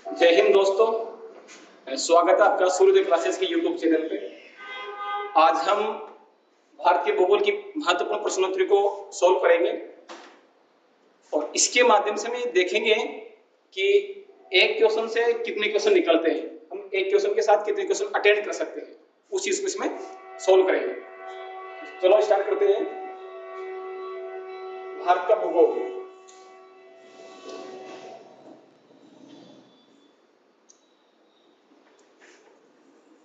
जय हिंद दोस्तों, स्वागत है आपका सूर्योदय क्लासेस के यूट्यूब चैनल पे। आज हम भारतीय भूगोल की महत्वपूर्ण प्रश्नोत्तरी को सॉल्व करेंगे और इसके माध्यम से हम देखेंगे कि एक क्वेश्चन से कितने क्वेश्चन निकलते हैं, हम एक क्वेश्चन के साथ कितने क्वेश्चन अटेंड कर सकते हैं, उस चीज को इसमें सॉल्व करेंगे। चलो स्टार्ट करते हैं। भारत का भूगोल।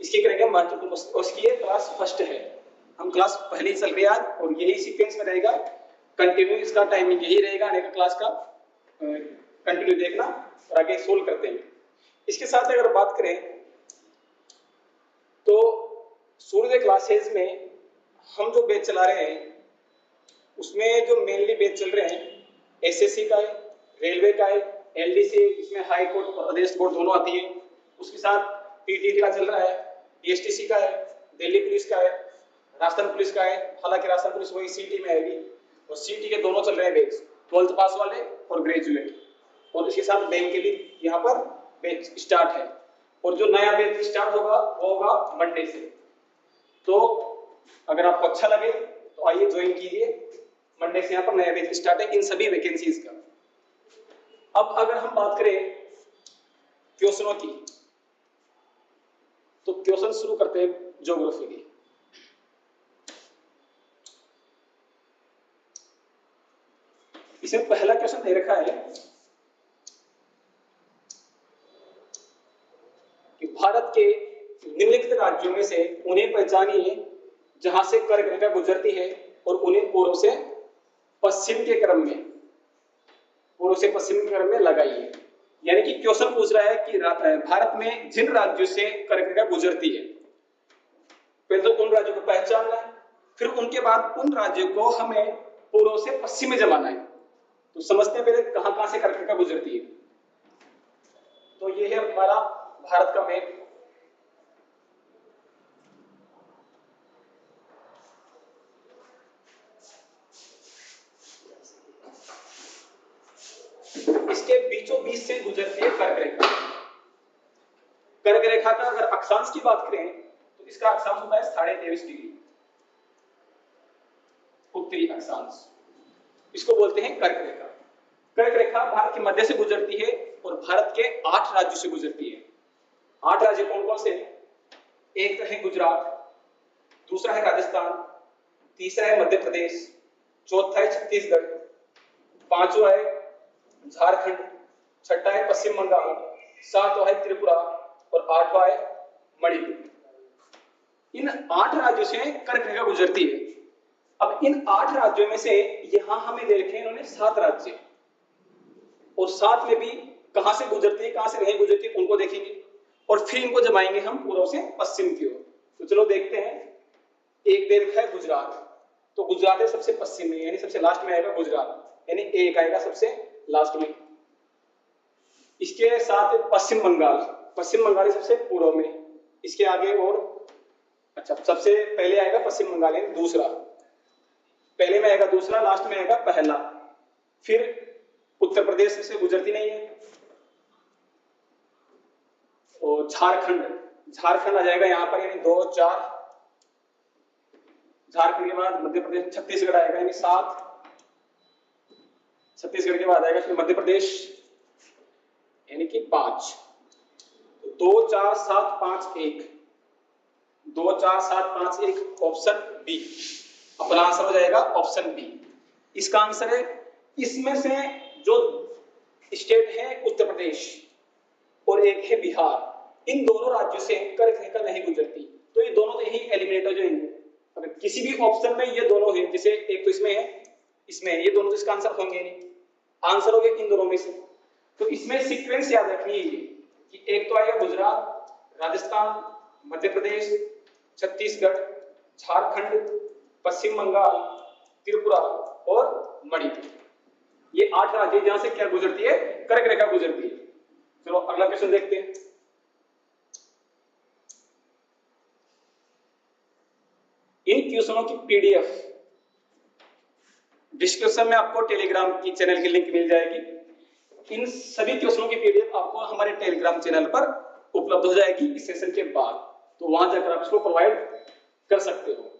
इसकी करेंगे महत्वपूर्ण, उसकी ये क्लास फर्स्ट है, हम क्लास पहले चल रही है आज और यही सीक्वेंस में रहेगा कंटिन्यू। इसका टाइमिंग यही रहेगा आने का क्लास का, कंटिन्यू देखना और आगे सोल्व करते हैं। इसके साथ अगर बात करें तो सूर्योदय क्लासेस में हम जो बैच चला रहे हैं उसमें जो मेनली बैच चल रहे हैं एसएससी का है, रेलवे का है, एलडीसी जिसमें हाई कोर्ट और प्रदेश बोर्ड दोनों आती है, उसके साथ पीटीटी का चल रहा है, डीएसटीसी का है, दिल्ली पुलिस का है, राजस्थान पुलिस का है। हालांकि राजस्थान पुलिस वही सीटी में आएगी और सीटी के दोनों चल रहे हैं बैच, 12th पास वाले और ग्रेजुएट, और इसके साथ बैंक के भी यहाँ पर बैच स्टार्ट है। और जो नया बैच स्टार्ट होगा वो होगा मंडे से। तो अगर आपको अच्छा लगे तो आइए ज्वाइन कीजिए, मंडे से यहाँ पर नया बैच स्टार्ट है इन सभी वैकेंसीज का। अब अगर हम बात करें क्वेश्चनों की तो क्वेश्चन शुरू करते हैं ज्योग्राफी की। इसमें पहला क्वेश्चन दे रखा है कि भारत के निम्नलिखित राज्यों में से उन्हें पहचानिए जहां से कर्क रेखा गुजरती है और उन्हें पूर्व से पश्चिम के क्रम में, पूर्व से पश्चिम के क्रम में लगाइए। यानी कि क्वेश्चन पूछ रहा है कि भारत में जिन राज्यों से कर्क रेखा गुजरती है, पहले तो उन राज्यों को पहचानना है, फिर उनके बाद उन राज्यों को हमें पूर्व से पश्चिम में जमाना है। तो समझते हैं पहले कहां कहां से कर्क रेखा गुजरती है। तो ये है हमारा भारत का मैप। इसके बीचों बीच से गुजरती है कर्क रेखा। कर्क रेखा का अगर अक्षांश की बात करें तो इसका अक्षांश होता है 23.5 डिग्री, उत्तरी अक्षांश, इसको बोलते हैं कर्क रेखा। कर्क रेखा भारत के मध्य से गुजरती है और भारत के 8 राज्यों से गुजरती है। 8 राज्य कौन कौन से? एक तो है गुजरात, दूसरा है राजस्थान, तीसरा है मध्य प्रदेश, चौथा है छत्तीसगढ़, पांचवा है झारखंड, छठा है पश्चिम बंगाल, सातवां है त्रिपुरा और आठवां है मणिपुर। इन 8 राज्यों से कर्क रेखा गुजरती है। अब इन 8 राज्यों में से यहां हमें दे रखे हैं इन्होंने 7 राज्य, और 7 में भी कहां से गुजरती है कहां से नहीं गुजरती उनको देखेंगे और फिर इनको जमाएंगे हम पूर्व से पश्चिम की ओर। तो चलो देखते हैं। एक दे रखा है गुजरात, तो गुजरात है सबसे पश्चिम में, यानी सबसे लास्ट में आएगा गुजरात, यानी एक आएगा सबसे लास्ट में। इसके साथ पश्चिम बंगाल, पश्चिम बंगाल है सबसे पूर्व में, इसके आगे और अच्छा सबसे पहले आएगा पश्चिम बंगाल यानी दूसरा, पहले में आएगा दूसरा, लास्ट में आएगा पहला। फिर उत्तर प्रदेश से गुजरती नहीं है और झारखंड, झारखंड आ जाएगा यहाँ पर यानी 2 4, झारखंड के बाद मध्य प्रदेश, छत्तीसगढ़ आएगा यानी 7, छत्तीसगढ़ के बाद आएगा फिर मध्य प्रदेश यानी कि 5। 2 4 7 5 1, 2 4 7 5 1, ऑप्शन बी अपना आंसर हो जाएगा, ऑप्शन बी इसका आंसर है। इसमें से जो स्टेट है उत्तर प्रदेश और एक है बिहार, इन दोनों राज्यों से कर्क रेखा नहीं गुजरती, तो ये दोनों तो यही एलिमिनेट हो जाएंगे। अगर किसी भी ऑप्शन में ये दोनों है, जैसे एक तो इसमें है, इसमें है, ये दोनों तो इसका आंसर होंगे नहीं, आंसर हो गए इन दोनों में से। तो इसमें सीक्वेंस याद रखनी है कि एक तो आएगा गुजरात, राजस्थान, मध्य प्रदेश, छत्तीसगढ़, झारखंड, पश्चिम बंगाल, त्रिपुरा और मणिपुर। ये 8 राज्य जहां से क्या गुजरती है, कर्क रेखा गुजरती है। चलो अगला क्वेश्चन देखते हैं। इन क्वेश्चनों की पीडीएफ डिस्क्रिप्शन में आपको टेलीग्राम की चैनल की लिंक मिल जाएगी, इन सभी क्वेश्चनों की पीडीएफ आपको हमारे टेलीग्राम चैनल पर उपलब्ध हो जाएगी इस सेशन के बाद, तो वहां जाकर आप इसको प्रोवाइड कर सकते हो।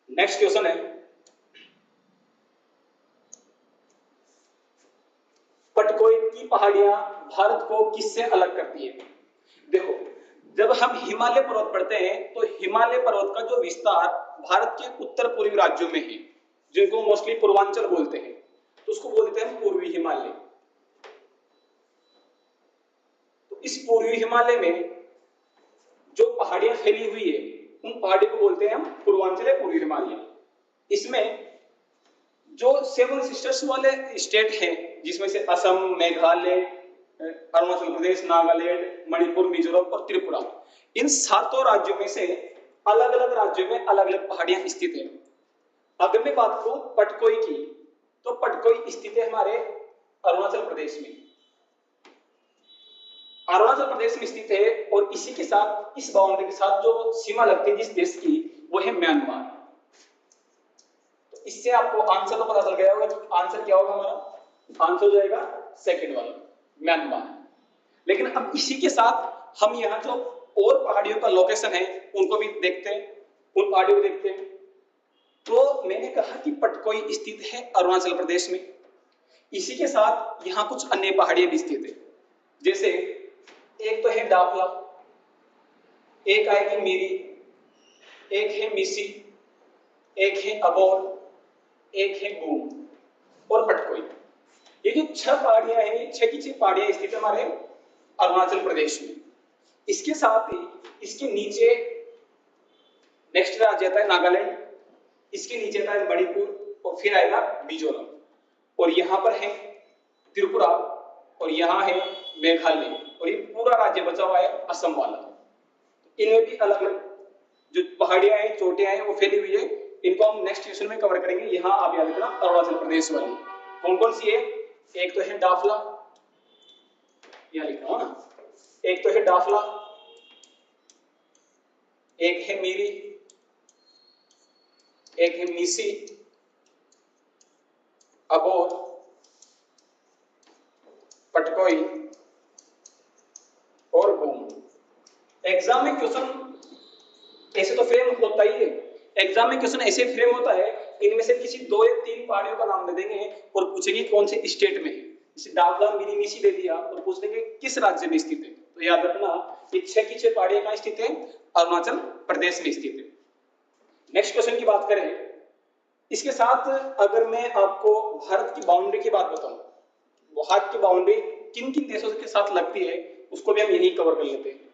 नेक्स्ट क्वेश्चन है, पटकोई की पहाड़ियां भारत को किससे अलग करती है? देखो, जब हम हिमालय पर्वत पढ़ते हैं तो हिमालय पर्वत का जो विस्तार भारत के उत्तर पूर्वी राज्यों में है, जिनको मोस्टली पूर्वांचल बोलते हैं, तो उसको बोलते हैं पूर्वी हिमालय। तो इस पूर्वी हिमालय में जो पहाड़ियां फैली हुई है उन पहाड़ियों को बोलते हैं हम पूर्वांचल या पूर्वी हिमालय। इसमें जो 7 सिस्टर्स वाले स्टेट हैं, जिसमें से असम, मेघालय, अरुणाचल प्रदेश, नागालैंड, मणिपुर, मिजोरम और त्रिपुरा, इन 7 राज्यों में से अलग अलग राज्यों में अलग अलग पहाड़ियां स्थित हैं। अगर मैं बात करूं पटकोई की, तो पटकोई स्थित है हमारे अरुणाचल प्रदेश में। अरुणाचल प्रदेश में स्थित है और इसी के साथ, इस बाउंड्री के साथ जो सीमा लगती है जिस देश की, वो है म्यांमार। तो इससे आपको आंसर तो पता चल गया होगा कि आंसर क्या होगा हमारा, आंसर हो जाएगा सेकंड वाला, म्यांमार। लेकिन अब इसी के साथ हम यहाँ जो और पहाड़ियों का लोकेशन है उनको भी देखते हैं, उन पहाड़ियों को देखते हैं। तो मैंने कहा कि पटकोई स्थित है अरुणाचल प्रदेश में, इसी के साथ यहाँ कुछ अन्य पहाड़ियां भी स्थित है, जैसे एक तो है डाफला, एक आएगी मीरी, एक है मिसी, एक है अबोर, एक है गूम और पटकोई। ये जो 6 पहाड़ियां हैं, 6 की 6 पहाड़ियां स्थित है हमारे अरुणाचल प्रदेश में। इसके साथ ही इसके नीचे नेक्स्ट राज्य आता है नागालैंड, इसके नीचे आता है मणिपुर और फिर आएगा मिजोरम, और यहाँ पर है त्रिपुरा और यहाँ है मेघालय, और ये पूरा राज्य बचा हुआ है असम वाला। इनमें भी अलग अलग जो पहाड़ियां हैं, चोटियां हैं, वो फैली हुई है। इनको हम नेक्स्ट सेशन में कवर करेंगे। यहाँ आप याद रखना अरुणाचल प्रदेश वाली कौन कौन सी है, एक तो है डाफला, यहाँ लिख रहा हूं ना, एक तो है डाफला, एक है मीरी, एक है मिसी, अबोर, पटकोई और गूम। एग्जाम में क्वेश्चन ऐसे तो फ्रेम होता ही है, एग्जाम में क्वेश्चन ऐसे फ्रेम होता है, इनमें से किसी 2 या 3 पहाड़ियों का नाम दे देंगे और पूछेंगे कौन से स्टेट में है। जैसे डाफला, मीरी, मिसी दे दिया और पूछ लेंगे किस राज्य में स्थित है। तो याद रखना ये 6 की 6 पहाड़ियां कहां स्थित है, अरुणाचल प्रदेश में स्थित है। नेक्स्ट क्वेश्चन की बात करें, इसके साथ अगर मैं आपको भारत की बाउंड्री की बात बताऊं, भारत की बाउंड्री किन किन देशों के साथ लगती है उसको भी हम यही कवर कर लेते हैं।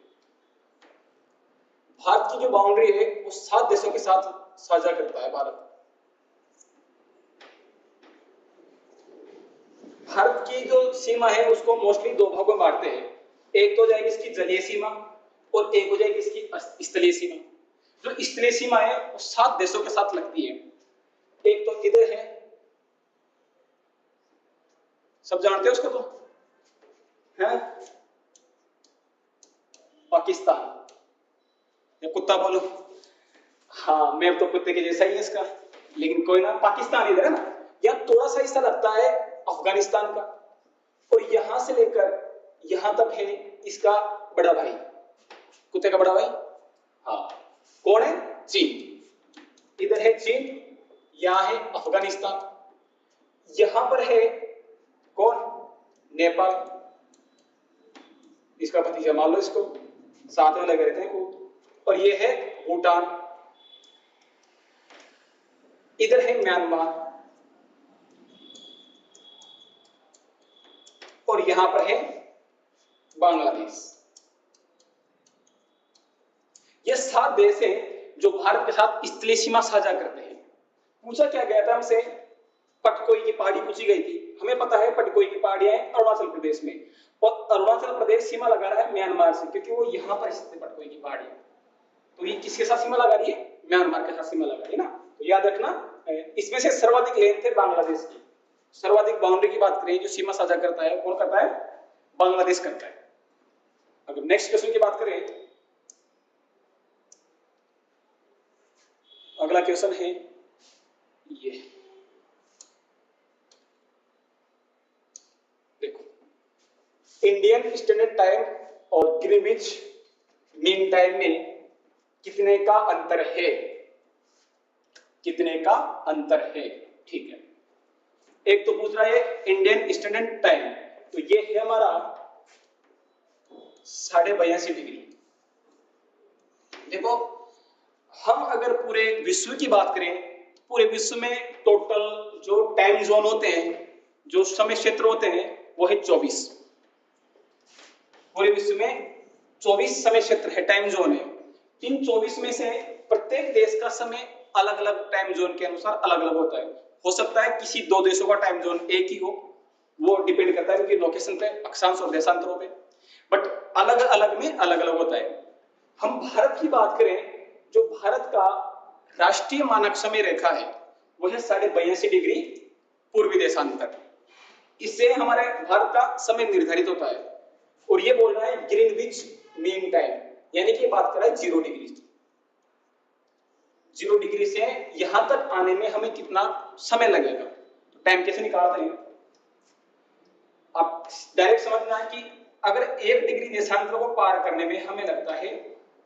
भारत की जो बाउंड्री है वो 7 देशों के साथ साझा करता है भारत। भारत की जो सीमा है उसको मोस्टली 2 भागों में बांटते हैं, एक तो हो जाएगी इसकी जलीय सीमा और एक हो जाएगी इसकी स्थलीय सीमा। जो स्थलीय सीमा है वो 7 देशों के साथ लगती है। एक तो इधर है, सब जानते हो उसको, तो है पाकिस्तान, या कुत्ता बोलो, हाँ मैप तो कुत्ते के जैसा ही है इसका, लेकिन कोई ना, पाकिस्तान इधर है ना। या थोड़ा सा हिस्सा लगता है अफगानिस्तान का, और यहां से लेकर यहां तक है इसका बड़ा भाई, कुत्ते का बड़ा भाई, हाँ कौन है, चीन। इधर है चीन, यहां है अफगानिस्तान, यहां पर है कौन, नेपाल, इसका भतीजा मान लो इसको, साथ में लगे रहते हैं खूब। और ये है भूटान, इधर है म्यांमार, और यहां पर है बांग्लादेश। ये 7 देश हैं जो भारत के साथ स्थलीय सीमा साझा करते हैं। पूछा क्या गया था हमसे, पटकोई की पहाड़ी पूछी गई थी। हमें पता है पटकोई की पहाड़ियां हैं अरुणाचल प्रदेश में, और अरुणाचल प्रदेश सीमा लगा रहा है म्यांमार से, क्योंकि वो यहां पर स्थित है पटकोई की पहाड़ी। तो ये किसके साथ सीमा लगा रही है, म्यांमार के साथ सीमा लगा रही है ना। तो याद रखना, इसमें से सर्वाधिक लेंथ है बांग्लादेश की। सर्वाधिक बाउंड्री की बात करें जो सीमा साझा करता है, कौन करता है, बांग्लादेश करता है। अगर नेक्स्ट क्वेश्चन की बात करें, अगला क्वेश्चन है ये, देखो इंडियन स्टैंडर्ड टाइम और ग्रीनविच मीन टाइम में कितने का अंतर है, कितने का अंतर है। ठीक है, एक तो पूछ रहा है इंडियन स्टैंडर्ड टाइम, तो ये है हमारा 82.5 डिग्री। देखो हम अगर पूरे विश्व की बात करें, पूरे विश्व में टोटल जो टाइम जोन होते हैं, जो समय क्षेत्र होते हैं, वो है 24। पूरे विश्व में 24 समय क्षेत्र है, टाइम जोन है। इन 24 में से प्रत्येक देश का समय अलग अलग टाइम जोन के अनुसार अलग अलग होता है। हो सकता है किसी दो देशों का टाइम जोन एक ही हो, वो डिपेंड करता है उनकी लोकेशन पे, अक्षांश और देशांतरों पे, बट अलग अलग में अलग अलग होता है। हम भारत की बात करें, जो भारत का राष्ट्रीय मानक समय रेखा है वो है 82.5 डिग्री पूर्वी देशांतर। इससे हमारे भारत का समय निर्धारित होता है। और ये बोल रहा है ग्रीनविच मीन टाइम, यानी कि बात कर रहा है 0 डिग्री। 0 डिग्री से यहां तक आने में हमें कितना समय लगेगा, तो टाइम कैसे निकालते हैं आप डायरेक्ट समझना है कि अगर 1 डिग्री देशांतर को पार करने में हमें लगता है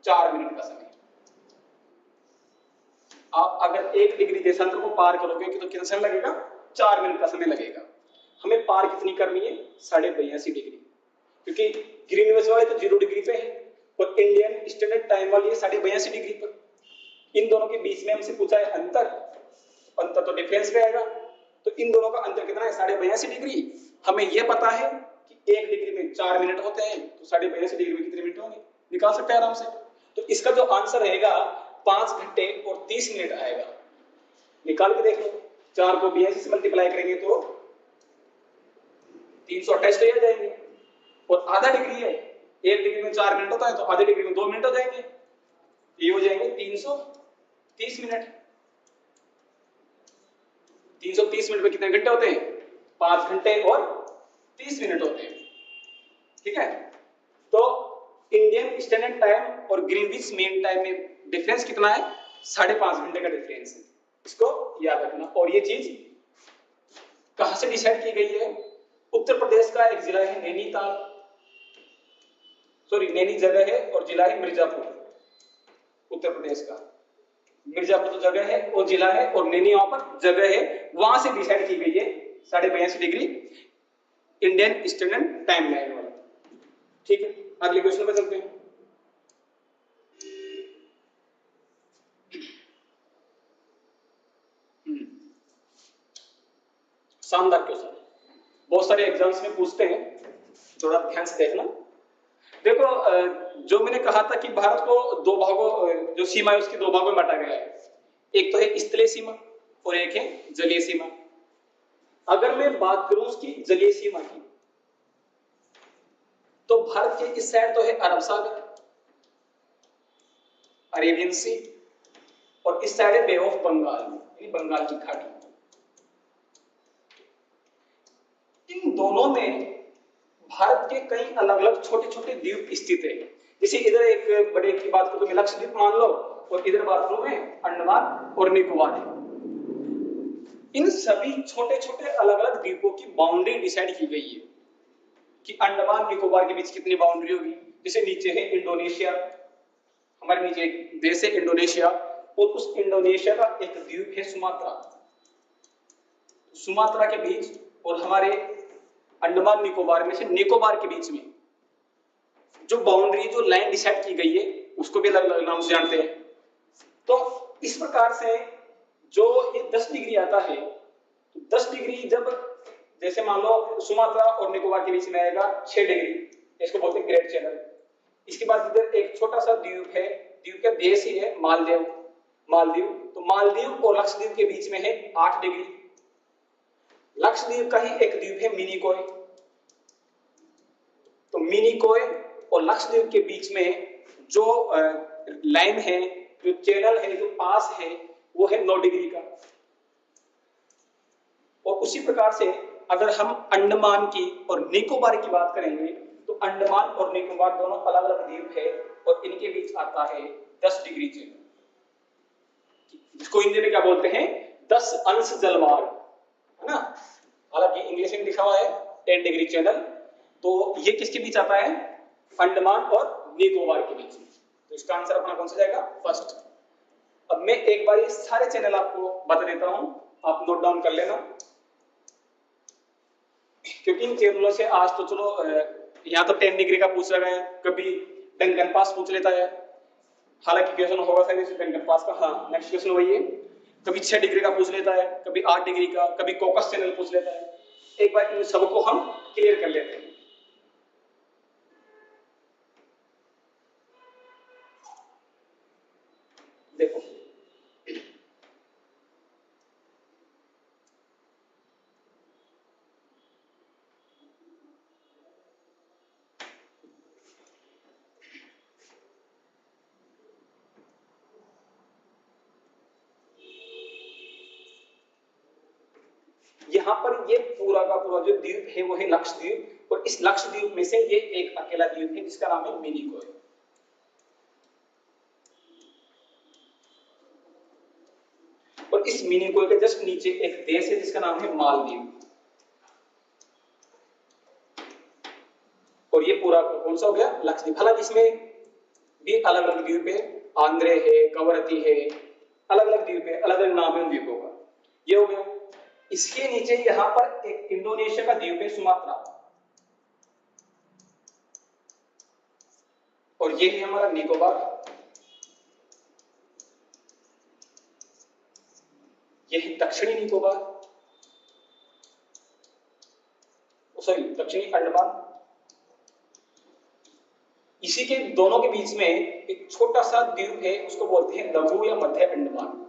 4 मिनट का समय। आप अगर 1 डिग्री देशांतर को पार करोगे तो कितना समय लगेगा, 4 मिनट का समय लगेगा। हमें पार कितनी करनी है, 82.5 डिग्री, क्योंकि ग्रीनविच वाले तो 0 डिग्री पे है और इंडियन स्टैंडर्ड टाइम वाली है 82.5 डिग्री पर। इन दोनों के बीच में हमसे पूछा है अंतर, अंतर तो डिफरेंस पे आएगा, तो इन दोनों का अंतर कितना है, 82.5 डिग्री। हमें यह पता है कि 1 डिग्री में 4 मिनट होते हैं, तो 82.5 डिग्री में कितने मिनट होंगे, निकाल सकते हैं आराम से। तो इसका जो आंसर रहेगा 5 घंटे और 30 मिनट आएगा। निकाल के देख लो, 4 को 82 से मल्टीप्लाई करेंगे तो 328 तो आ जाएंगे। और आधा डिग्री है, 1 डिग्री में 4 मिनट होता है, तो आधे डिग्री में 2 मिनट हो जाएंगे, ये हो जाएंगे 330 मिनट। 330 मिनट में कितने घंटे होते हैं, 5 घंटे और 30 मिनट होते हैं। ठीक है, तो इंडियन स्टैंडर्ड टाइम और ग्रीनविच मीन टाइम में डिफरेंस कितना है, 5.5 घंटे का डिफरेंस है। इसको याद रखना। और ये चीज कहां से डिसाइड की गई है, उत्तर प्रदेश का एक जिला है नैनीताल, सॉरी नैनी जगह है, और जिला है मिर्जापुर। उत्तर प्रदेश का मिर्जापुर तो जगह है और जिला है, और नैनी वहां पर जगह है, वहां से डिसाइड की गई है 82.5 degree Indian standard time line वाला। ठीक है, अगले क्वेश्चन पे चलते हैं। शानदार क्वेश्चन, बहुत सारे एग्जाम्स में पूछते हैं, थोड़ा ध्यान से देखना। देखो जो मैंने कहा था कि भारत को दो भागों, जो सीमा है उसकी दो भागों में बांटा गया है, एक तो है स्थलीय सीमा और एक है जलीय सीमा। अगर मैं बात करूं उसकी जलीय सीमा की, तो भारत के इस साइड तो है अरब सागर, अरेबियन सी, और इस साइड है बे ऑफ बंगाल, यानी बंगाल की खाड़ी। इन दोनों में भारत के कई अलग अलग छोटे छोटे द्वीप स्थित है। जैसे इधर एक बड़े की बात करूं तो लक्षद्वीप मान लो, और इधर बात करूं मैं अंडमान और निकोबार है। इन सभी छोटे छोटे अलग अलग द्वीपों की बाउंड्री डिसाइड की गई है कि अंडमान निकोबार के बीच कितनी बाउंड्री होगी। जैसे नीचे है इंडोनेशिया, हमारे नीचे एक देश है इंडोनेशिया, और उस इंडोनेशिया का एक द्वीप है सुमात्रा। सुमात्रा के बीच और हमारे अंडमान निकोबार में से निकोबार के बीच में जो बाउंड्री, जो लाइन डिसाइड की गई है, उसको भी अलग अलग नाम से जानते हैं। तो इस प्रकार से जो ये 10 डिग्री आता है, तो 10 डिग्री जब जैसे मान लो सुमात्रा और निकोबार के बीच में आएगा 6 डिग्री, इसको बोलते हैं ग्रेट चैनल। इसके बाद इधर एक छोटा सा द्वीप है, द्वीप का देश ही है मालदीव, मालदीव। तो मालदीव और लक्षद्वीप के बीच में है 8 डिग्री। लक्षद्वीप का ही एक द्वीप है मिनिकॉय, तो मिनिकॉय और लक्षद्वीप के बीच में जो लाइन है, जो चैनल है, जो पास है, वो है 9 डिग्री का। और उसी प्रकार से अगर हम अंडमान की और निकोबार की बात करेंगे, तो अंडमान और निकोबार दोनों अलग अलग द्वीप है, और इनके बीच आता है 10 डिग्री चैनल, जिसको हिंदी में क्या बोलते हैं, 10 अंश जलमार्ग, है ना। हालांकि इंग्लिश में लिखा हुआ है 10 डिग्री चैनल, तो ये किसके बीच आता है? अंडमान और निकोबार के बीच में। तो इसका आंसर अपना कौन सा जाएगा? फर्स्ट। अब मैं एक बार ये सारे चैनल आपको बता देता हूं, आप नोट डाउन कर लेना, क्योंकि इन चैनलों से आज तो चलो यहाँ तो 10 डिग्री का पूछ रहा है, कभी डंकन पास पूछ लेता है, हालांकि क्वेश्चन होगा सर इस डंकन पास का। हाँ, नेक्स्ट क्वेश्चन वही है। कभी 6 डिग्री का पूछ लेता है, कभी 8 डिग्री का, कभी कोकस चैनल पूछ लेता है। एक बार इन सबको हम क्लियर कर लेते हैं। देखो यहाँ पर ये पूरा का पूरा जो द्वीप है वो है लक्षद्वीप, और इस लक्षद्वीप में से ये एक अकेला द्वीप है जिसका नाम है मिनिकोय। और इस मिनिकोय के जस्ट नीचे एक देश है जिसका नाम है मालदीव। और ये पूरा कौन सा हो गया? लक्षद्वीप। हालांकि इसमें भी अलग अलग द्वीप है, आंद्रे है, कवरती है, अलग अलग द्वीप है, अलग अलग नाम है उन द्वीपों का। ये हो गया। इसके नीचे यहां पर एक इंडोनेशिया का द्वीप है सुमात्रा, और ये है हमारा निकोबार। ये है दक्षिणी निकोबार, सॉरी दक्षिणी अंडमान। इसी के दोनों के बीच में एक छोटा सा द्वीप है, उसको बोलते हैं लघु या मध्य अंडमान।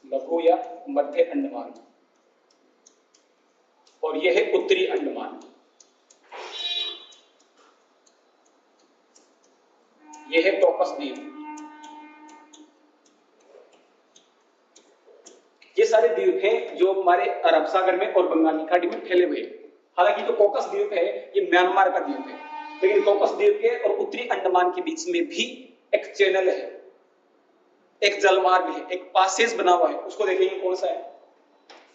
लघु या मध्य अंडमान। और यह है उत्तरी अंडमान। यह है कोकस द्वीप। ये सारे द्वीप हैं जो हमारे अरब सागर में और बंगाल की खाड़ी में फैले हुए हैं। हालांकि जो कोकस द्वीप है ये म्यांमार का द्वीप है, लेकिन कोकस द्वीप के और उत्तरी अंडमान के बीच में भी एक चैनल है, एक जलमार्ग है, एक पासेज बना हुआ है। उसको देखेंगे कौन सा है।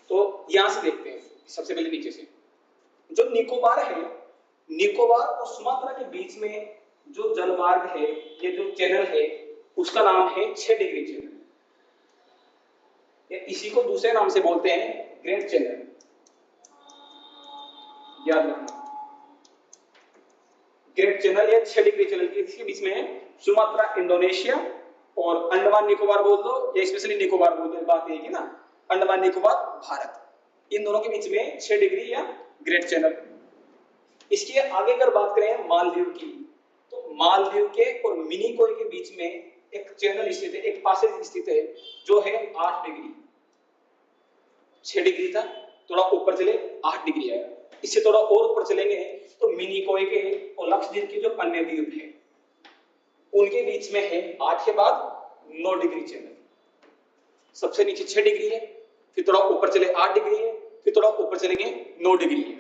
तो यहां से देखते हैं, सबसे पहले नीचे से जो निकोबार है, निकोबार और सुमात्रा के बीच में जो जलमार्ग है, ये जो चैनल है, उसका नाम है 6 डिग्री चैनल। इसी को दूसरे नाम से बोलते हैं ग्रेट चैनल। याद रखना, ग्रेट चैनल या 6 डिग्री चैनल के इसके बीच में है सुमात्रा इंडोनेशिया, और अंडमान निकोबार बोल दो या स्पेशली निकोबार बोल दो, बात एक ही ना, अंडमान निकोबार भारत। इन दोनों के बीच में 6 डिग्री या ग्रेट चैनल। इसके आगे अगर बात करें मालदीव की, तो मालदीव के और मिनिकोय के बीच में एक चैनल स्थित है, एक पासेज स्थित है जो है 8 डिग्री। 6 डिग्री था, थोड़ा ऊपर चले 8 डिग्री आया। इससे थोड़ा और ऊपर चलेंगे तो मिनिकोय के और लक्षद्वीप के जो अन्य द्वीप है उनके बीच में है 8 के बाद 9 डिग्री चैनल। सबसे नीचे 6 डिग्री है, फिर थोड़ा ऊपर चले 8 डिग्री है, फिर थोड़ा ऊपर चलेंगे 9 डिग्री है।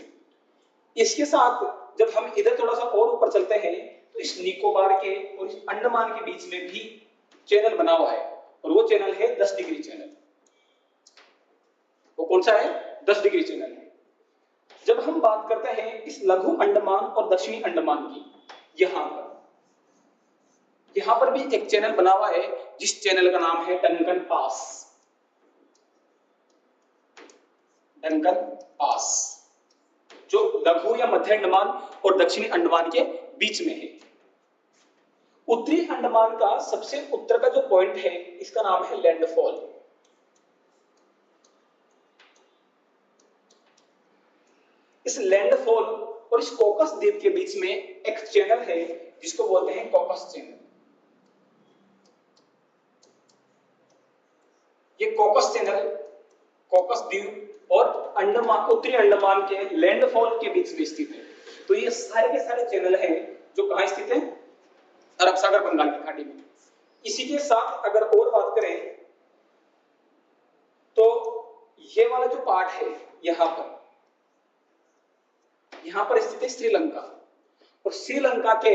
इसके साथ जब हम इधर थोड़ा सा और ऊपर चलते हैं तो इस निकोबार के और इस अंडमान के बीच में भी चैनल बना हुआ है, और वो चैनल है 10 डिग्री चैनल। वो कौन सा है? 10 डिग्री चैनल है। जब हम बात करते हैं इस लघु अंडमान और दक्षिणी अंडमान की, यहां पर भी एक चैनल बना हुआ है जिस चैनल का नाम है डंकन पास। डंकन पास जो लघु या मध्य अंडमान और दक्षिणी अंडमान के बीच में है। उत्तरी अंडमान का सबसे उत्तर का जो पॉइंट है इसका नाम है लैंडफॉल। इस लैंडफॉल और इस कोकस द्वीप के बीच में एक चैनल है जिसको बोलते हैं कोकस चैनल। ये कोकस चैनल कोकस द्वीप और अंडमान, उत्तरी अंडमान के लैंडफॉल के बीच में स्थित है। तो ये सारे के सारे चैनल हैं जो कहां स्थित हैं? अरब सागर बंगाल की खाड़ी में। इसी के साथ अगर और बात करें तो ये वाला जो पार्ट है यहां पर स्थित है श्रीलंका, और श्रीलंका के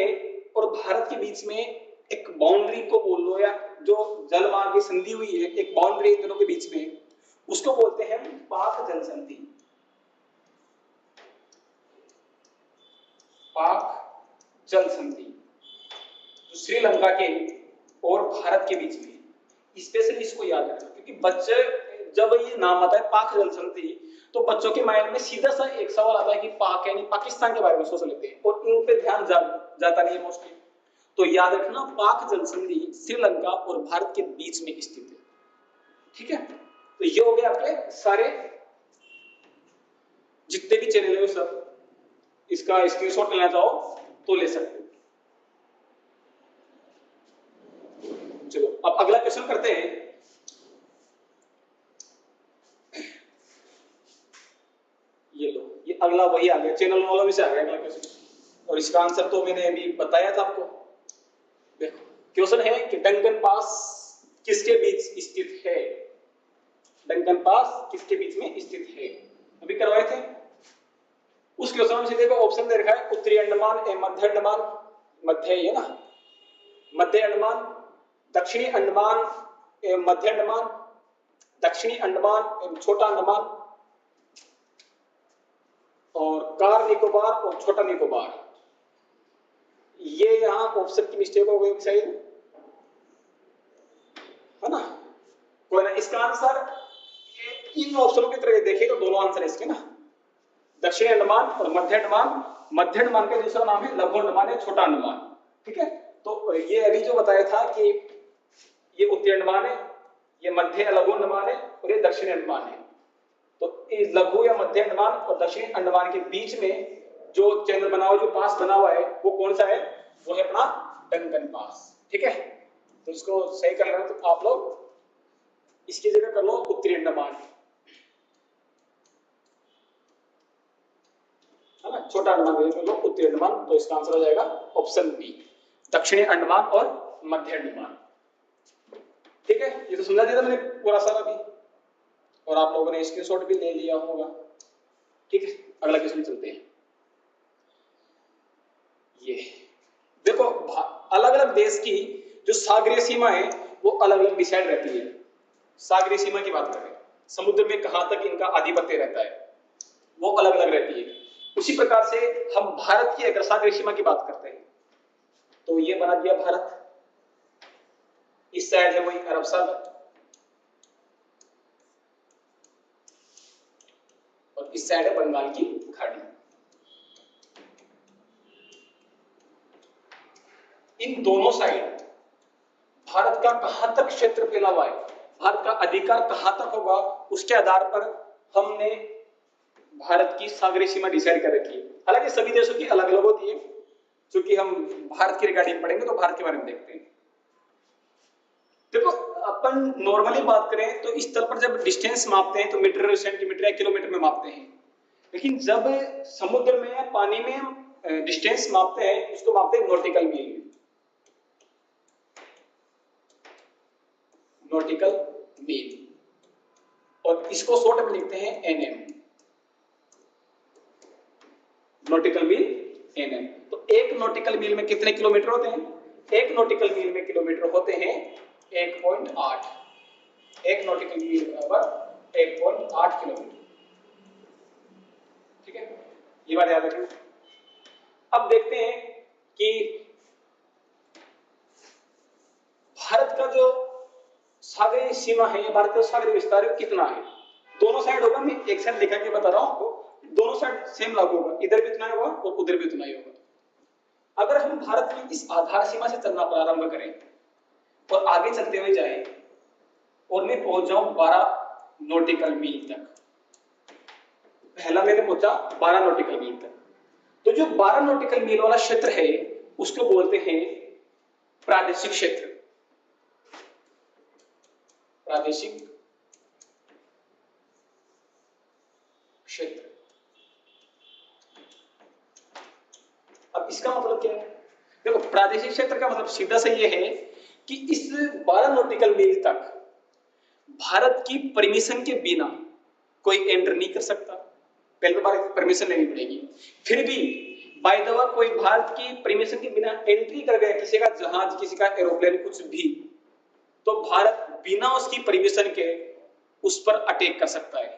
और भारत के बीच में एक बाउंड्री को बोल लो, या जो जलमार्ग की संधि हुई है, एक बाउंड्री इन दोनों के बीच में, उसको बोलते हैं पाक जल संधि। पाक जल संधि तो श्रीलंका के और भारत के बीच में, स्पेशली इसको याद रखना क्योंकि बच्चे जब ये नाम आता है पाक जल संधि तो बच्चों के माइंड में सीधा सा एक सवाल आता है कि पाक यानी पाकिस्तान के बारे में सोच लेते हैं और इन पे ध्यान जाता नहीं है मोस्टली। तो याद रखना पाक जल संधि श्रीलंका और भारत के बीच में स्थित है। ठीक है, तो ये हो गए आपके सारे जितने भी चैनल है सब, इसका स्क्रीनशॉट लेना चाहो तो ले सकते हो। चलो अब अगला क्वेश्चन करते हैं। ये लो, ये अगला वही आ गया, चैनल वालों में से आ गया अगला क्वेश्चन और इसका आंसर तो मैंने अभी बताया था आपको। देखो क्वेश्चन है कि डंकन पास किसके बीच स्थित है? डंकन पास किसके बीच में स्थित है? अभी करवाए थे उस क्वेश्चन में सीधे को ऑप्शन दे रखा है उत्तरी अंडमान एवं मध्य अंडमान, मध्य है ना, मध्य अंडमान, दक्षिणी अंडमान एवं मध्य अंडमान, दक्षिणी अंडमान एवं छोटा अंडमान और कार निकोबार और छोटा निकोबार। ये यहां ऑप्शन की मिस्टेक हो गई सही है ना, कोई ना। इसका आंसर इन ऑप्शनों की तरह देखिए तो दोनों आंसर इसके ना, दक्षिणी अंडमान और मध्य अंडमान। मध्य अंडमान का दूसरा नाम है लघु अंडमान या छोटा अंडमान। ठीक है, तो ये अभी जो बताया था कि ये उत्तरी अंडमान है, ये मध्य लघु अंडमान है और ये दक्षिणी अंडमान है। तो इस लघु या मध्य अंडमान और दक्षिणी अंडमान के बीच में जो चैनल बना हुआ, जो पास बना हुआ है वो कौन सा है? वो है अपना डंकन पास। ठीक है, तो इसको सही कर लेना। तो आप लोग इसकी जगह कर लो उत्तरी अंडमान, है ना, छोटा अंडमान कर लो उत्तरी अंडमान। तो इसका आंसर हो जाएगा ऑप्शन बी, दक्षिणी अंडमान और मध्य अंडमान। ठीक है, ये तो समझा दिया था मैंने पूरा सारा भी और आप लोगों ने स्क्रीनशॉट भी ले लिया होगा। ठीक है, अगला क्वेश्चन चलते हैं। ये देखो अलग अलग देश की जो सागरीय सीमा है वो अलग अलग डिसाइड रहती है। सागरीय सीमा की बात करें, समुद्र में कहां तक इनका आधिपत्य रहता है वो अलग अलग रहती है। उसी प्रकार से हम भारत की अगर सागरीय सीमा की बात करते हैं तो ये बना दिया भारत, इस साइड है वही अरब सागर और इस साइड है बंगाल की खाड़ी। इन दोनों साइड भारत का कहां तक क्षेत्र फैला हुआ है, भारत का अधिकार कहां तक होगा, उसके आधार पर हमने भारत की सागरीय सीमा डिसाइड कर रखी है। हालांकि सभी देशों की अलग अलग होती है, क्योंकि हम भारत की रिगार्डिंग पढ़ेंगे तो भारत के बारे में देखते हैं। देखो अपन नॉर्मली बात करें तो इस स्थल पर जब डिस्टेंस मापते हैं तो मीटर, सेंटीमीटर या किलोमीटर में मापते हैं, लेकिन जब समुद्र में या पानी में हम डिस्टेंस मापते हैं उसको मापते हैं नॉटिकल मील में। नॉटिकल मील, और इसको शॉर्ट में लिखते हैं एनएम, नॉटिकल मील एनएम। तो एक नॉटिकल मील में कितने किलोमीटर होते हैं? एक नॉटिकल मील में किलोमीटर होते हैं 1.8। एक नॉटिकल मील बराबर 1.8 किलोमीटर। ठीक है, ये बात याद रखें। अब देखते हैं कि भारत का जो सागरीय सीमा है, भारत का सागरीय विस्तार कितना है। दोनों साइड होगा, मैं एक साइड लिखा के बता रहा हूं आपको, दोनों साइड सेम लागू होगा, इधर भी उतना ही होगा और उधर भी उतना ही होगा। अगर हम भारत की इस आधार सीमा से चलना प्रारंभ करें और आगे चलते हुए जाए और मैं पहुंच जाऊं 12 नॉटिकल मील तक, पहला मैंने पहुंचा 12 नॉटिकल मील तक, तो जो 12 नॉटिकल मील वाला क्षेत्र है उसको बोलते हैं प्रादेशिक क्षेत्र। प्रादेशिक क्षेत्र। अब इसका मतलब क्या है? देखो प्रादेशिक क्षेत्र का मतलब सीधा सा ये है कि इस 12 नॉटिकल मील तक भारत की परमिशन के बिना कोई एंटर नहीं कर सकता। पहले तो परमिशन लेनी पड़ेगी, फिर भी बाय द वे कोई भारत की परमिशन के बिना एंट्री कर गया, किसी का जहाज, किसी का एरोप्लेन, कुछ भी, तो भारत बिना उसकी परमिशन के उस पर अटैक कर सकता है।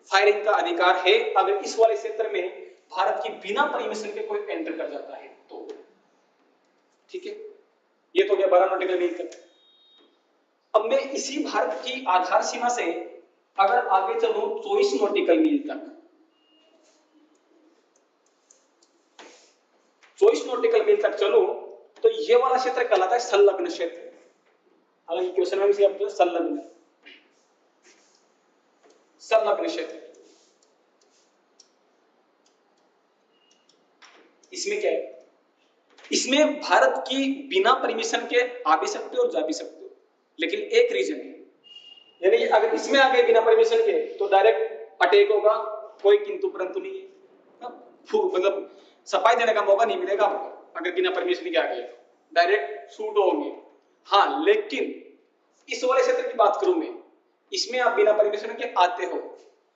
फायरिंग का अधिकार है। अगर इस वाले क्षेत्र में भारत की बिना परमिशन के कोई एंटर कर जाता है तो। ठीक है, ये तो गया 12 नॉटिकल मील तक। अब मैं इसी भारत की आधार सीमा से अगर आगे चलूं 24 नॉटिकल मील तक, 24 नॉटिकल मील तक चलो तो ये वाला क्षेत्र कहलाता है संलग्न क्षेत्र। हालांकि क्वेश्चन में भी आपको संलग्न क्षेत्र। इसमें क्या है, इसमें भारत की बिना परमिशन के आ भी सकते हो और जा भी सकते हो, लेकिन एक रीजन है, यानी अगर इसमें आ गए बिना परमिशन के तो डायरेक्ट अटैक होगा, कोई किंतु परंतु नहीं है, मतलब सफाई देने का मौका नहीं मिलेगा आपको। अगर बिना परमिशन के आ गए डायरेक्ट शूट होंगे। हाँ, लेकिन इस वाले क्षेत्र की बात करूं मैं, इसमें आप बिना परमिशन के आते हो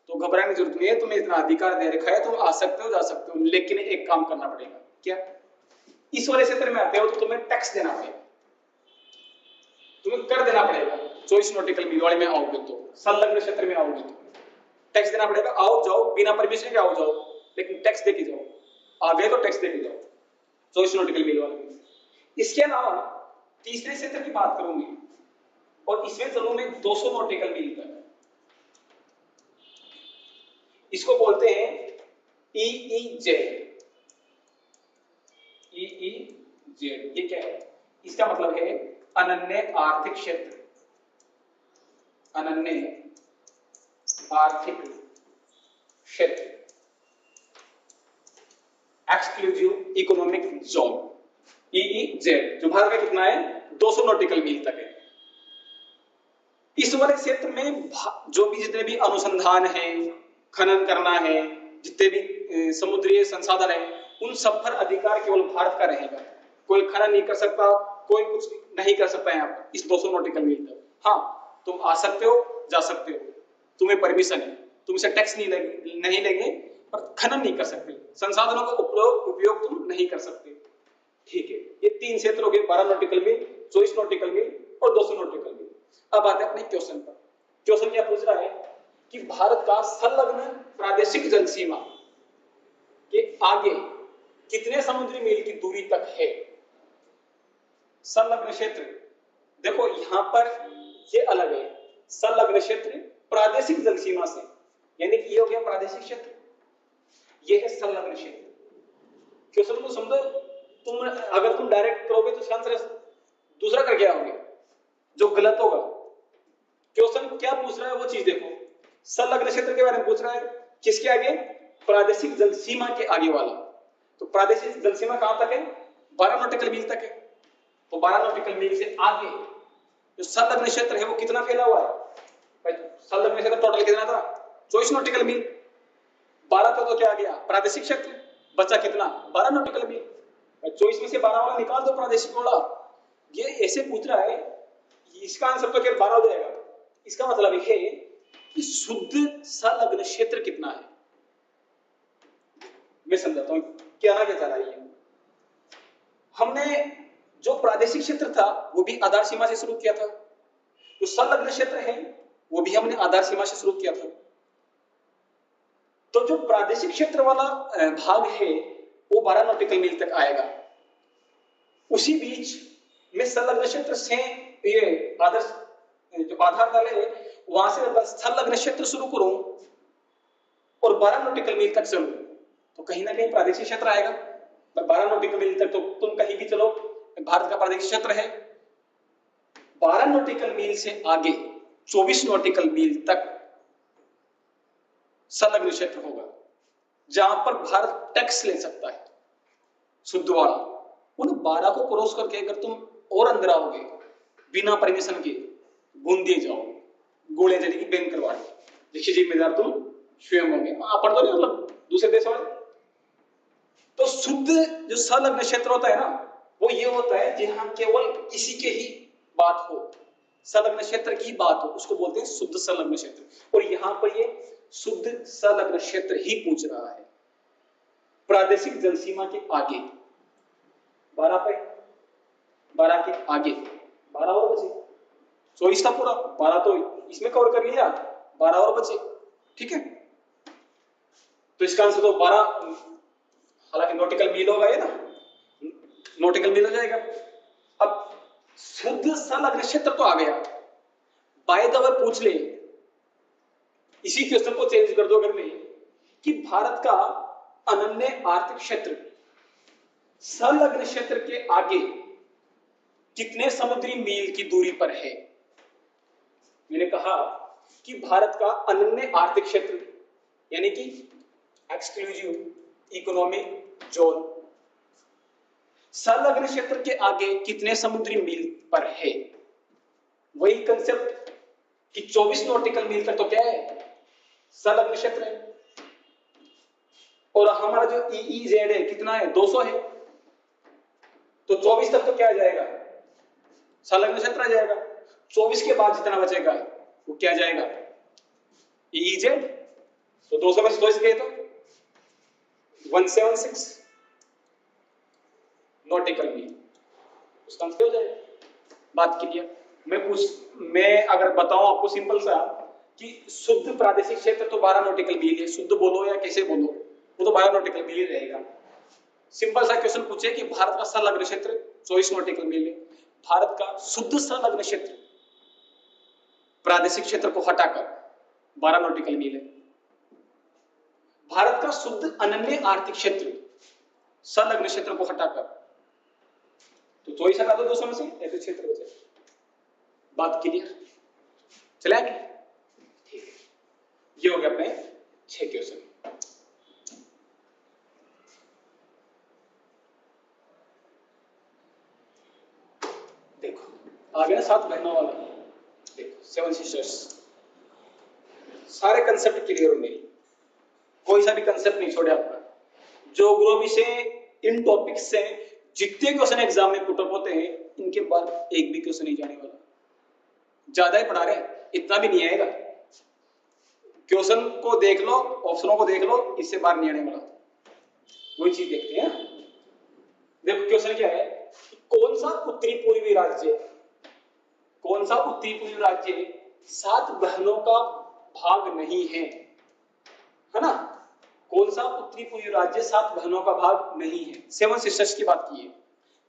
तो घबराने की जरूरत नहीं है, तुम्हें इतना अधिकार दे रखा है, तुम आ सकते हो, जा सकते हो, लेकिन एक काम करना पड़ेगा। क्या? इस वाले क्षेत्र में आते हो तो तुम्हें टैक्स देना पड़ेगा, तुम्हें कर देना पड़ेगा। 24 नॉटिकल मील वाले में आओगे तो, संलग्न क्षेत्र में आओगे तो टैक्स देना पड़ेगा। आओ जाओ बिना परमिशन के आओ जाओ, लेकिन टैक्स दे के जाओ। आ गए तो टैक्स दे के जाओ 24 नॉटिकल मील वाले में। इसके अलावा तीसरे क्षेत्र की बात करूंगी और इसमें चलूं मैं 200 नॉटिकल मील तक। इसको बोलते हैं EEZ। ये क्या है? इसका मतलब है अनन्य आर्थिक क्षेत्र। अनन्य आर्थिक क्षेत्र, एक्सक्लूसिव इकोनॉमिक जोन, EEZ, जो भारत में कितना है 200 नॉटिकल मील तक है। इस वाले क्षेत्र में जो भी जितने भी अनुसंधान है, खनन करना है, जितने भी समुद्री संसाधन है, उन सब पर अधिकार केवल भारत का रहेगा। कोई खनन नहीं कर सकता, कोई कुछ नहीं कर सकता है यहाँ पर इस 200 नॉटिकल मील तक। हाँ, तुम आ सकते हो, जा सकते हो, तुम्हें परमिशन है, तुमसे टैक्स नहीं लेंगे, पर खनन नहीं कर सकते, संसाधनों का उपयोग तुम नहीं कर सकते। ठीक है, ये तीन क्षेत्र हो गए, 12 नॉटिकल मील, 24 नॉटिकल मील और 200 नॉटिकल मील। अब आते हैं अपने क्वेश्चन पर। क्वेश्चन क्या पूछ रहा है कि भारत का संलग्न प्रादेशिक जल सीमा के आगे कितने समुद्री मील की दूरी तक है संलग्न क्षेत्र। देखो यहां पर ये अलग है, संलग्न क्षेत्र प्रादेशिक जल सीमा से, यानी कि ये हो गया प्रादेशिक क्षेत्र, ये है संलग्न क्षेत्र। क्वेश्चन को समझो, अगर तुम डायरेक्ट करोगे तो इसका आंसर दूसरा करके आओगे, जो गलत होगा। क्वेश्चन क्या पूछ रहा है वो चीज देखो, संलग्न क्षेत्र के बारे में पूछ रहा है, किसके आगे? प्रादेशिक जल सीमा के आगे वाला। तो प्रादेशिक जल सीमा कहां तक है? 12 नॉटिकल मील तक है। तो 12 नॉटिकल मील से आगे जो संलग्न क्षेत्र है वो कितना फैला हुआ है भाई? संलग्न क्षेत्र टोटल कितना था? 24 नॉटिकल मील। 12 तो क्या आ गया? प्रादेशिक क्षेत्र। बचा कितना? 12 नॉटिकल मील। 24 में से 12 वाला निकाल दो, प्रादेशिक वाला। ये ऐसे पूछ रहा है, इसका आंसर तो फिर 12 हो जाएगा। इसका मतलब है कि शुद्ध संलग्न क्षेत्र कितना है। मैं समझाता हूं क्या चाह रहा है। हमने जो प्रादेशिक क्षेत्र था वो भी आधार सीमा से शुरू किया था, जो संलग्न क्षेत्र है वो भी हमने आधार सीमा से शुरू किया था। तो जो प्रादेशिक क्षेत्र वाला भाग है वो 12 नॉटिकल मील तक आएगा। उसी बीच में संलग्न क्षेत्र से ये आदर्श जो आधार तल है वहां से संलग्न क्षेत्र शुरू करूं और 12 नॉटिकल मील तक चलूं तो कहीं ना कहीं प्रादेशिक क्षेत्र आएगा। 12 नॉटिकल मील तक तो तुम कहीं भी चलो, भारत का प्रादेशिक क्षेत्र है। 12 नॉटिकल मील से आगे 24 नॉटिकल मील तक संलग्न क्षेत्र होगा, जहां पर भारत टैक्स ले सकता है शुद्ध वाला। उन 12 को क्रॉस करके अगर तुम और अंदर आओगे बिना परमिशन के, बूंदे जाओगे, गोले चलेगी, बैन करवाएंगे, देखिए जिम्मेदार तुम स्वयं होंगे। अपन तो नहीं, मतलब दूसरे देश वाले। तो शुद्ध जो संलग्न क्षेत्र होता है ना, वो ये होता है जहां केवल किसी के ही बात हो, संलग्न क्षेत्र की बात हो, उसको बोलते हैं शुद्ध संलग्न क्षेत्र। और यहां पर ये शुद्ध संलग्न क्षेत्र ही पूछ रहा है, प्रादेशिक जल सीमा के आगे 12 पे, 12 के आगे 12 और बचे, 24 था पूरा, 12 तो इसमें कवर कर लिया, 12 और बचे। ठीक है, तो इसका आंसर तो 12 नॉटिकल मील होगा ये ना, नॉटिकल मील हो जाएगा। अब शुद्ध संलग्न क्षेत्र तो आ गया। बाय द वे पूछ ले, इसी क्वेश्चन को चेंज कर दो अगर मैं, कि भारत का अनन्य आर्थिक क्षेत्र संलग्न क्षेत्र के आगे कितने समुद्री मील की दूरी पर है। मैंने कहा कि भारत का अनन्य आर्थिक क्षेत्र यानी कि एक्सक्लूसिव इकोनॉमिक जोन संलग्न क्षेत्र के आगे कितने समुद्री मील पर है। वही कंसेप्ट कि 24 नॉटिकल मील तक तो क्या है, संलग्न क्षेत्र है, और हमारा जो EEZ है कितना है, 200 है, तो 24 तक तो क्या आ जाएगा, संलग्न क्षेत्र आ जाएगा। 24 के बाद जितना बचेगा वो क्या जाएगा, EEZ। तो 200 में से 24 गए तो 176 नॉटिकल मील, उसका आंसर हो जाएगा। बात क्लियर। मैं अगर बताऊं आपको सिंपल सा कि शुद्ध प्रादेशिक क्षेत्र तो 12 नॉटिकल मील है, शुद्ध बोलो या कैसे बोलो वो तो 12 नॉटिकल मील ही रहेगा। सिंपल सा क्वेश्चन पूछे कि भारत का संलग्न क्षेत्र 24 नॉटिकल मील है, भारत का शुद्ध संलग्न क्षेत्र प्रादेशिक क्षेत्र को हटाकर 12 नॉटिकल मील है, भारत का शुद्ध अनन्य आर्थिक क्षेत्र संलग्न क्षेत्र को हटाकर तो 24 हटा दो 200 में से, ऐसे क्षेत्र बचे। बात क्लियर, चले आगे। ठीक है, ये हो गया अपने 6 क्वेश्चन। देखो आगे ना 7 बहनों वाला, देखो 7 सिस्टर्स, सारे कंसेप्ट क्लियर हो मेरी, कोई सा भी कंसेप्ट नहीं छोड़े आपका। ज्योग्राफी से इन टॉपिक से जितने क्वेश्चन एग्जाम में पुटअप होते हैं इनके बाद एक भी क्वेश्चन नहीं जाने वाला। ज्यादा ही पढ़ा रहे, इतना भी नहीं आएगा। क्वेश्चन को देख लो, ऑप्शनों को देख लो, इससे बाहर नहीं आने वाला। वही चीज देखते हैं। देखो क्वेश्चन क्या है, कौन सा उत्तरी पूर्वी राज्य, कौन सा उत्तरी पूर्वी राज्य 7 बहनों का भाग नहीं है ना। कौन सा उत्तरी पूर्वी राज्य 7 बहनों का भाग नहीं है। 7 सिस्टर्स की बात की है।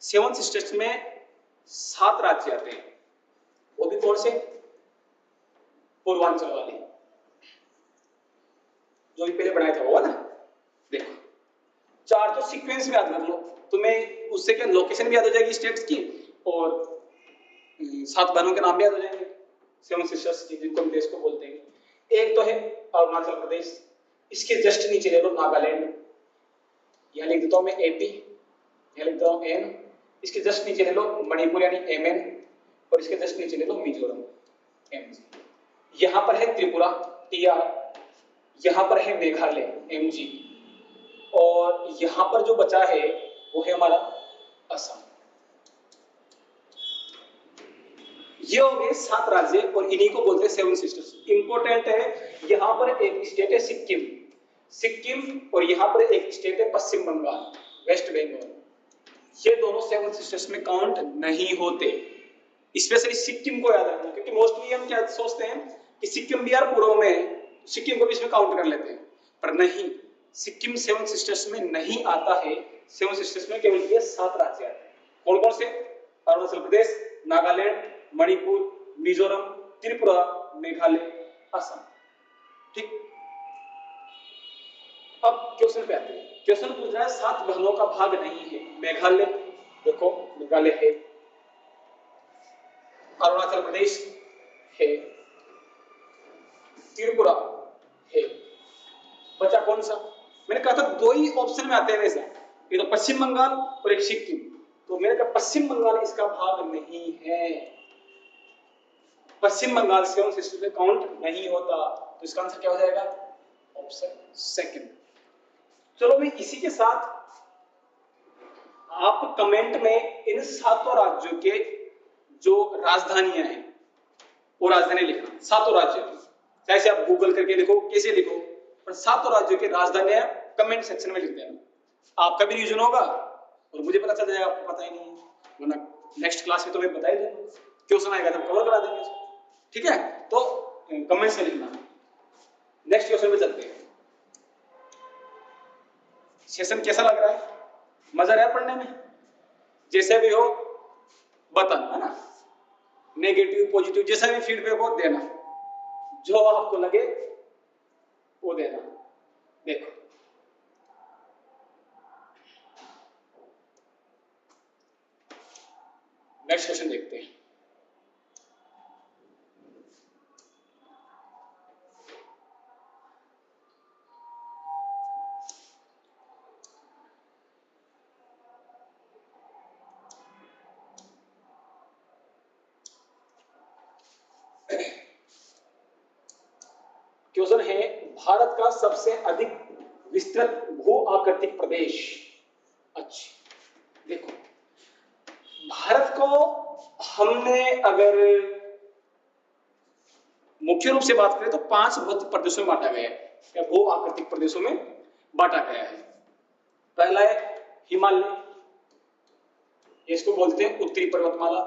7 सिस्टर्स में 7 राज्य आते हैं, वो भी कौन से, पूर्वांचल वाले, जो भी पहले बनाया था वो ना। देखो 4 तो सीक्वेंस में याद कर लो, तुम्हें उससे क्या लोकेशन भी याद हो जाएगी स्टेट्स की, और 7 बहनों के नाम भी याद हो जाएंगे 7 सिस्टर्स की, जिनको हम देश को बोलते हैं। एक तो है अरुणाचल प्रदेश, इसके जस्ट नीचे ले लो नागालैंड, यहां लिख देता हूं मैं AP, यहां लिख देता हूं N, इसके जस्ट नीचे ले लो मणिपुर यानी MN, और इसके जस्ट नीचे ले लो मिजोरम MG। यहां पर है त्रिपुरा TR, यहां पर है मेघालय MG, और यहां पर जो बचा है वो है हमारा असम। ये हो गए 7 राज्य और इन्हीं को बोलते हैं 7 सिस्टर्स। इंपॉर्टेंट है, यहां पर एक स्टेट है सिक्किम, और यहां पर एक स्टेट है पश्चिम बंगाल, वेस्ट बंगाल। ये दोनों 7 सिस्टर्स में काउंट नहीं होते। स्पेशली सिक्किम को याद रखना, क्योंकि मोस्टली हम क्या सोचते हैं कि सिक्किम बिहार पूर्व में है, सिक्किम को भी इसमें काउंट कर लेते हैं, पर नहीं, सिक्किम 7 सिस्टर्स में नहीं आता है। 7 सिस्टर्स में केवल ये 7 राज्य आते हैं। कौन कौन से, अरुणाचल प्रदेश, नागालैंड, मणिपुर, मिजोरम, त्रिपुरा, मेघालय, असम। ठीक, अब क्वेश्चन पे आते हैं। क्वेश्चन पूछ रहा है 7 बहनों का भाग नहीं है। मेघालय, देखो मेघालय है, अरुणाचल प्रदेश है, त्रिपुरा है, बचा कौन सा। मैंने कहा था 2 ही ऑप्शन में आते हैं वैसे, ये तो पश्चिम बंगाल और एक सिक्किम, तो मैंने कहा पश्चिम बंगाल इसका भाग नहीं है। पश्चिम बंगाल 7 सिस्टर्स में काउंट नहीं होता, तो इसका आंसर क्या हो जाएगा, ऑप्शन सेकंड। चलो भाई, इसी के साथ आप कमेंट में इन 7 राज्यों के जो राजधानियां हैं वो राजधानी लिखना, 7 राज्यों की। जैसे आप गूगल करके लिखो, कैसे लिखो, पर 7 राज्यों की राजधानियां कमेंट सेक्शन में लिख देना। आपका भी रिवीजन होगा और मुझे पता चल जाएगा, आपको पता ही नहीं है, वरना नेक्स्ट क्लास में तो मैं बता ही दूंगा, क्वेश्चन आएगा तो कवर करा देंगे। ठीक है, तो कमेंट्स में लिखना। नेक्स्ट क्वेश्चन पे चलते हैं। सेशन कैसा लग रहा है? मजा आया पढ़ने में? जैसे भी हो बताना, है ना, नेगेटिव पॉजिटिव जैसा भी फीडबैक हो देना, जो आपको लगे वो देना। देखो नेक्स्ट क्वेश्चन देखते हैं। क्वेश्चन है भारत का सबसे अधिक विस्तृत भू आकृतिक प्रदेश। अच्छा देखो, भारत को हमने अगर मुख्य रूप से बात करें तो 5 भौतिक प्रदेशों में बांटा गया है, या भू आकृतिक प्रदेशों में बांटा गया है। पहला है हिमालय, इसको बोलते हैं उत्तरी पर्वतमाला।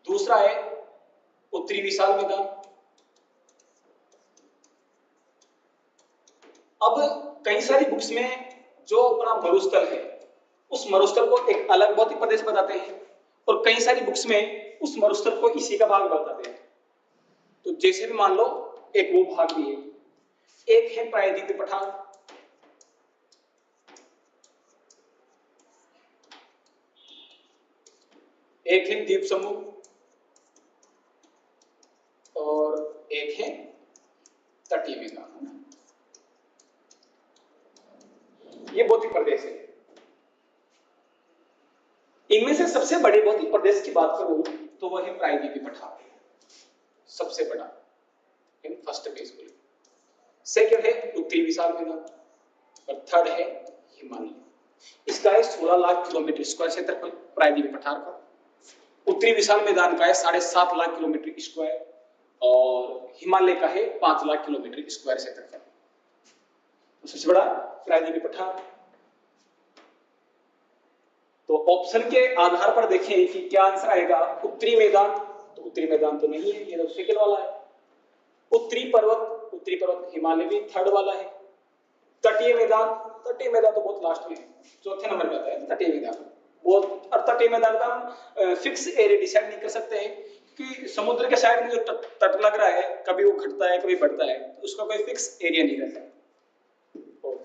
दूसरा है उत्तरी विशाल मैदान। अब कई सारी बुक्स में जो अपना मरुस्थल है उस मरुस्थल को एक अलग भौतिक प्रदेश बताते हैं, और कई सारी बुक्स में उस मरुस्थल को इसी का भाग बताते हैं। तो जैसे भी मान लो एक वो भाग भी है, एक है प्रायद्वीपीय पठार, एक है द्वीप समूह, और एक है तटीय मैदान। ये भौतिक प्रदेश है। इनमें से सबसे बड़े भौतिक प्रदेश की बात करूं तो वह है प्रायद्वीपीय पठार, सबसे बड़ा इन फर्स्ट पेज पे। सेकंड है उत्तरी विशाल मैदान, और थर्ड है हिमालय। इसका है 16 लाख किलोमीटर स्क्वायर क्षेत्रफल प्रायद्वीपीय पठार का। उत्तरी विशाल मैदान का है 7.5 लाख किलोमीटर स्क्वायर, और हिमालय का है 5 लाख किलोमीटर स्क्वायर क्षेत्रफल। सबसे बड़ा प्रायद्वीपीय पठार। तो ऑप्शन के आधार पर देखें कि क्या आंसर आएगा। उत्तरी मैदान, तो उत्तरी मैदान तो नहीं है, ये तो सेकंड वाला है। उत्तरी पर्वत हिमालय भी थर्ड वाला है। तटीय मैदान तो बहुत लास्ट में है, चौथे नंबर पे आता है तटीय मैदान। वो और तटीय मैदान का हम फिक्स एरिया डिसाइड नहीं कर सकते हैं कि समुद्र के साइड में जो तट लग रहा है कभी वो घटता है कभी बढ़ता है, तो उसका कोई फिक्स एरिया नहीं रहता है।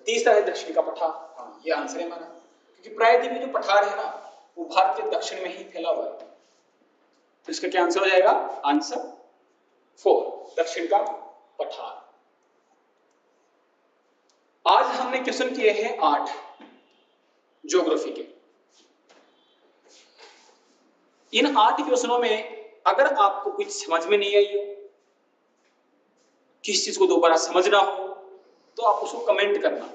तीसरा है दक्षिण का पठार। हाँ, ये आंसर है हमारा, क्योंकि प्रायद्वीपीय जो पठार है ना वो भारत के दक्षिण में ही फैला हुआ है। तो इसका क्या आंसर हो जाएगा? आंसर 4, दक्षिण का पठार। आज हमने क्वेश्चन किए हैं 8 ज्योग्राफी के। इन 8 क्वेश्चनों में अगर आपको कुछ समझ में नहीं आई हो, किस चीज को दोबारा समझना हो, तो आप उसको कमेंट करना,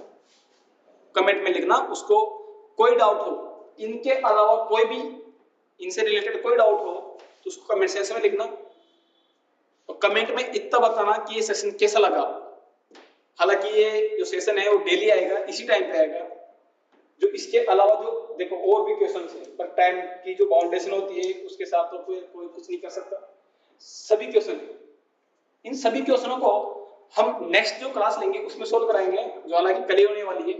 कमेंट में लिखना। उसको कोई डाउट हो, इनके अलावा कोई भी इनसे रिलेटेड कोई डाउट हो तो उसको कमेंट सेक्शन में लिखना, और कमेंट में इतना बताना कि ये सेशन कैसा लगा। हालांकि ये जो सेशन है वो डेली आएगा, इसी टाइम पे आएगा। जो इसके अलावा जो देखो और भी क्वेश्चन है, पर टाइम की जो बाउंडेशन होती है उसके साथ तो कोई कुछ नहीं कर सकता। सभी क्वेश्चन, इन सभी क्वेश्चनों को हम नेक्स्ट जो क्लास लेंगे उसमें सोल्व कराएंगे, जो हालांकि कल ही होने वाली है।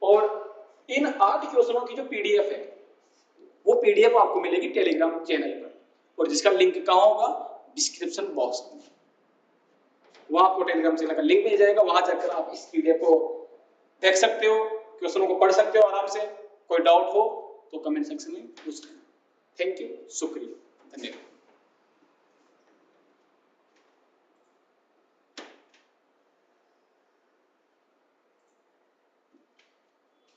और इन 8 क्वेश्चनों की जो पीडीएफ है वो पीडीएफ आपको मिलेगी टेलीग्राम चैनल पर, और जिसका लिंक कहां होगा? डिस्क्रिप्शन बॉक्स में। वहां आपको टेलीग्राम चैनल का लिंक मिल जाएगा, वहां जाकर आप इस पीडीएफ को देख सकते हो, क्वेश्चनों को पढ़ सकते हो आराम से। कोई डाउट हो तो कमेंट सेक्शन में पूछ लेना। थैंक यू, शुक्रिया, धन्यवाद।